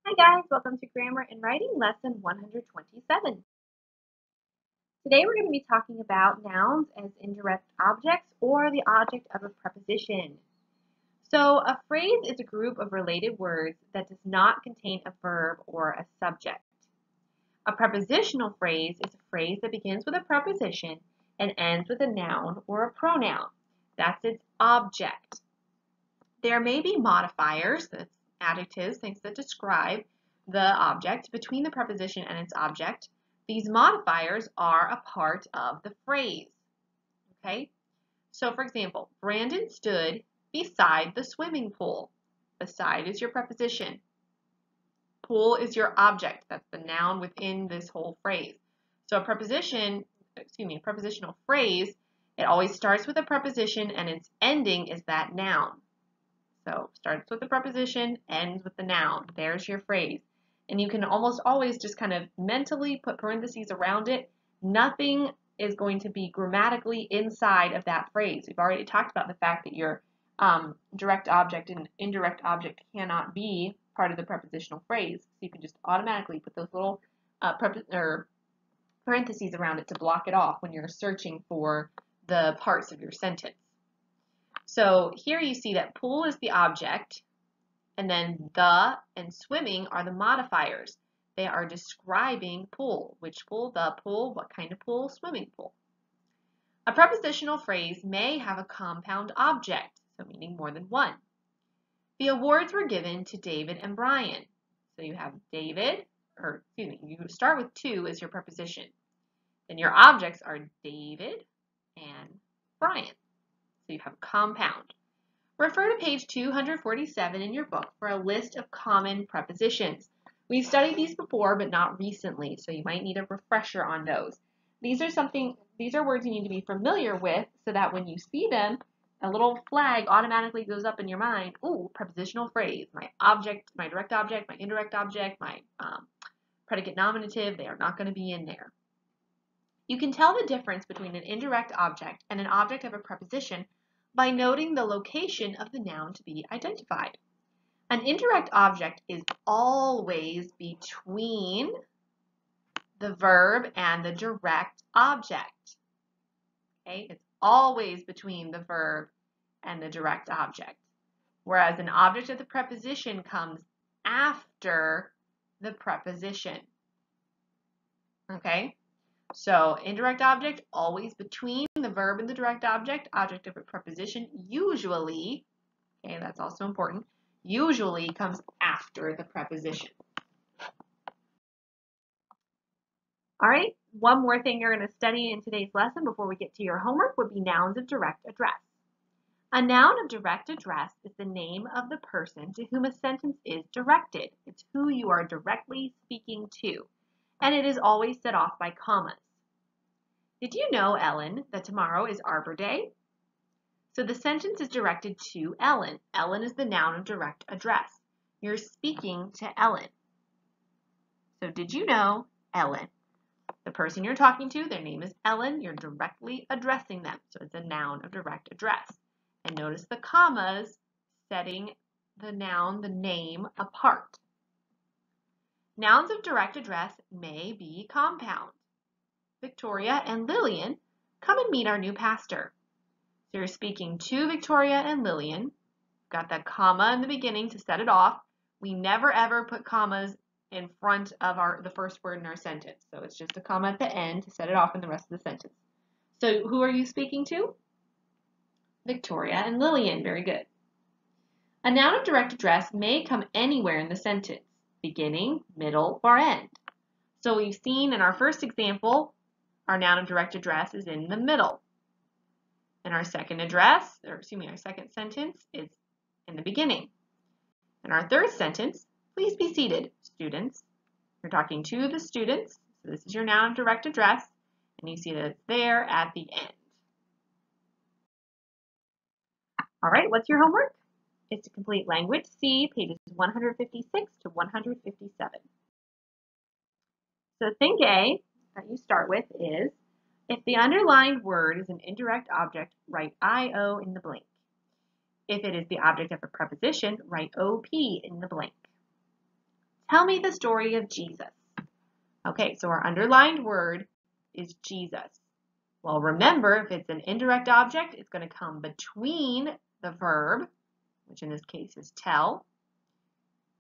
Hi guys, welcome to Grammar and Writing Lesson 127. Today we're going to be talking about nouns as indirect objects or the object of a preposition. So a phrase is a group of related words that does not contain a verb or a subject. A prepositional phrase is a phrase that begins with a preposition and ends with a noun or a pronoun. That's its object. There may be modifiers, that's adjectives, things that describe the object between the preposition and its object. These modifiers are a part of the phrase. Okay? So for example, Brandon stood beside the swimming pool. Beside is your preposition. Pool is your object. That's the noun within this whole phrase. So a prepositional phrase, it always starts with a preposition and its ending is that noun. So starts with the preposition, ends with the noun. There's your phrase. And you can almost always just kind of mentally put parentheses around it. Nothing is going to be grammatically inside of that phrase. We've already talked about the fact that your direct object and indirect object cannot be part of the prepositional phrase. So you can just automatically put those little parentheses around it to block it off when you're searching for the parts of your sentence. So here you see that pool is the object, and then the and swimming are the modifiers. They are describing pool. Which pool? The pool. What kind of pool? Swimming pool. A prepositional phrase may have a compound object, so meaning more than one. The awards were given to David and Brian. So you have David, you start with to as your preposition. Then your objects are David and Brian. So you have a compound. Refer to page 247 in your book for a list of common prepositions. We've studied these before, but not recently, so you might need a refresher on those. These are words you need to be familiar with so that when you see them, a little flag automatically goes up in your mind. Ooh, prepositional phrase. My object, my direct object, my indirect object, my predicate nominative, they are not going to be in there. You can tell the difference between an indirect object and an object of a preposition by noting the location of the noun to be identified. An indirect object is always between the verb and the direct object. Okay, it's always between the verb and the direct object. Whereas an object of the preposition comes after the preposition. Okay? So indirect object, always between the verb and the direct object. Object of a preposition usually, okay, that's also important, usually comes after the preposition. All right, one more thing you're going to study in today's lesson before we get to your homework would be nouns of direct address. A noun of direct address is the name of the person to whom a sentence is directed. It's who you are directly speaking to, and it is always set off by commas. Did you know, Ellen, that tomorrow is Arbor Day? So the sentence is directed to Ellen. Ellen is the noun of direct address. You're speaking to Ellen. So did you know, Ellen? The person you're talking to, their name is Ellen. You're directly addressing them. So it's a noun of direct address. And notice the commas setting the noun, the name, apart. Nouns of direct address may be compound. Victoria and Lillian, come and meet our new pastor. So you're speaking to Victoria and Lillian. Got that comma in the beginning to set it off. We never ever put commas in front of the first word in our sentence. So it's just a comma at the end to set it off in the rest of the sentence. So who are you speaking to? Victoria and Lillian. Very good. A noun of direct address may come anywhere in the sentence, beginning, middle, or end. So we've seen in our first example, our noun of direct address is in the middle. And our second sentence is in the beginning. In our third sentence, please be seated, students. You're talking to the students, so this is your noun of direct address, and you see that it's there at the end. All right, what's your homework? It's to complete Language C, pages 156 to 157. So thing A that you start with is, if the underlined word is an indirect object, write IO in the blank. If it is the object of a preposition, write OP in the blank. Tell me the story of Jesus. Okay, so our underlined word is Jesus. Well, remember, if it's an indirect object, it's going to come between the verb, which in this case is tell,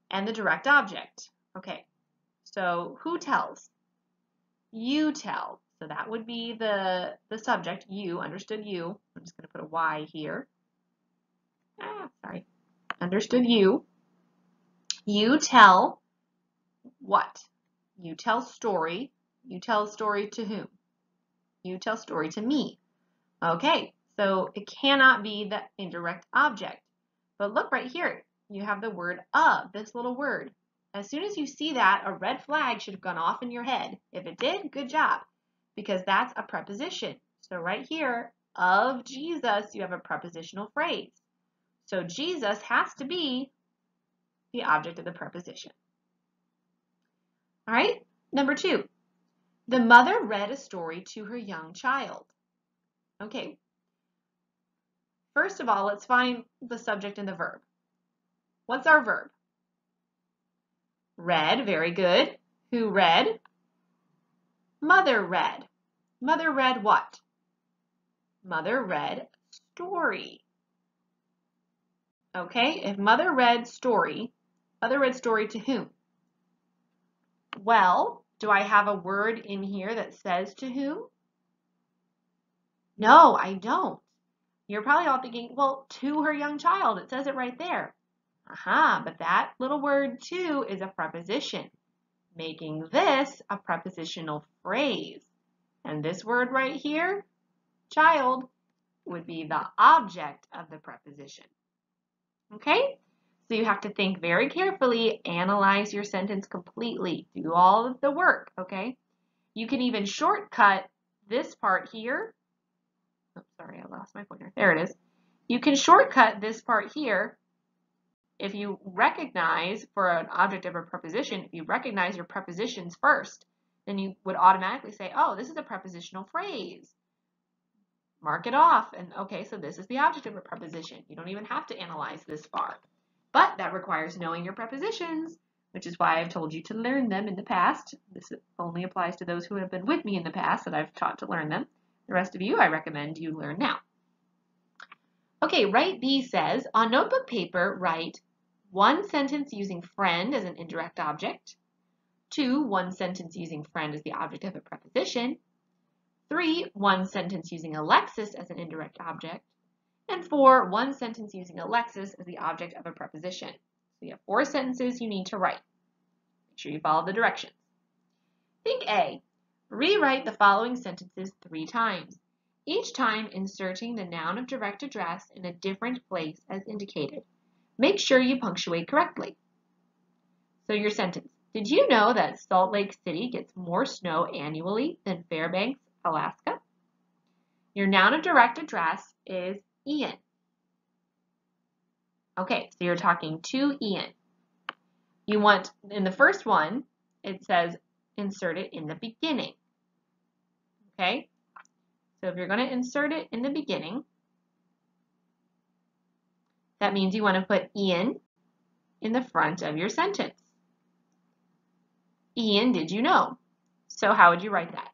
and the direct object. Okay, so who tells? You tell. So that would be the subject, you, understood you. I'm just going to put a Y here. Sorry. Understood you. You tell what? You tell story. You tell story to whom? You tell story to me. Okay, so it cannot be the indirect object. But look right here. You have the word of, this little word. As soon as you see that, a red flag should have gone off in your head. If it did, good job, because that's a preposition. So right here, of Jesus, you have a prepositional phrase. So Jesus has to be the object of the preposition. All right, number 2. The mother read a story to her young child. Okay, first of all, let's find the subject and the verb. What's our verb? Read, very good. Who read? Mother read. Mother read what? Mother read story. Okay, if mother read story to whom? Well, do I have a word in here that says to whom? No, I don't. You're probably all thinking, well, to her young child. It says it right there. But that little word to is a preposition, making this a prepositional phrase. And this word right here, child, would be the object of the preposition. Okay? So you have to think very carefully, analyze your sentence completely, do all of the work, okay? You can even shortcut this part here. Oops, sorry, I lost my pointer. There it is. You can shortcut this part here if you recognize, for an object of a preposition, if you recognize your prepositions first, then you would automatically say, oh, this is a prepositional phrase. Mark it off, and okay, so this is the object of a preposition. You don't even have to analyze this far. But that requires knowing your prepositions, which is why I've told you to learn them in the past. This only applies to those who have been with me in the past that I've taught to learn them. The rest of you, I recommend you learn now. Okay, right B says, on notebook paper, write 1 sentence using friend as an indirect object, 2, 1 sentence using friend as the object of a preposition, 3, 1 sentence using Alexis as an indirect object, and 4, 1 sentence using Alexis as the object of a preposition. So you have 4 sentences you need to write. Make sure you follow the directions. Think A. Rewrite the following sentences 3 times, each time inserting the noun of direct address in a different place as indicated. Make sure you punctuate correctly. So your sentence, did you know that Salt Lake City gets more snow annually than Fairbanks, Alaska? Your noun of direct address is Ian. Okay, so you're talking to Ian. You want, in the first one, it says insert it in the beginning. Okay, so if you're going to insert it in the beginning, that means you want to put Ian in the front of your sentence. Ian, did you know? So how would you write that?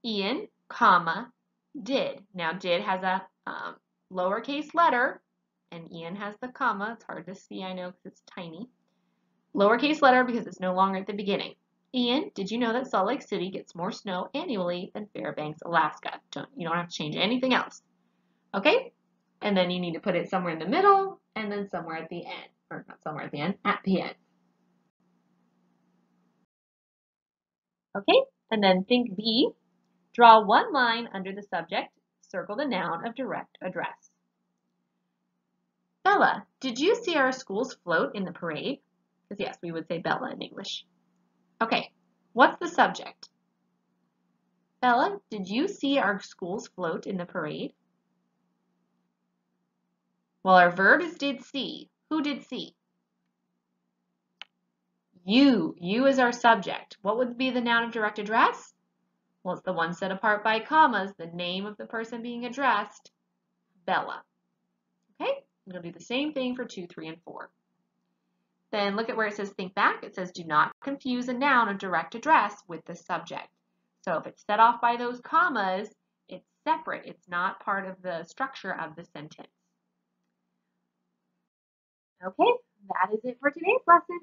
Ian, comma, did. Now did has a lowercase letter, and Ian has the comma. It's hard to see, I know, because it's tiny. Lowercase letter because it's no longer at the beginning. Ian, did you know that Salt Lake City gets more snow annually than Fairbanks, Alaska? You don't have to change anything else. Okay? And then you need to put it somewhere in the middle and then somewhere at the end. Or not somewhere at the end, at the end. Okay? And then think B. Draw 1 line under the subject. Circle the noun of direct address. Bella, did you see our school's float in the parade? Because yes, we would say Bella in English. Okay, what's the subject? Bella, did you see our school's float in the parade? Well, our verb is did see. Who did see? You. You is our subject. What would be the noun of direct address? Well, it's the one set apart by commas, the name of the person being addressed, Bella. Okay, we'll do the same thing for 2, 3, and 4. Then look at where it says think back. It says do not confuse a noun or direct address with the subject. So if it's set off by those commas, it's separate. It's not part of the structure of the sentence. Okay, that is it for today's lesson.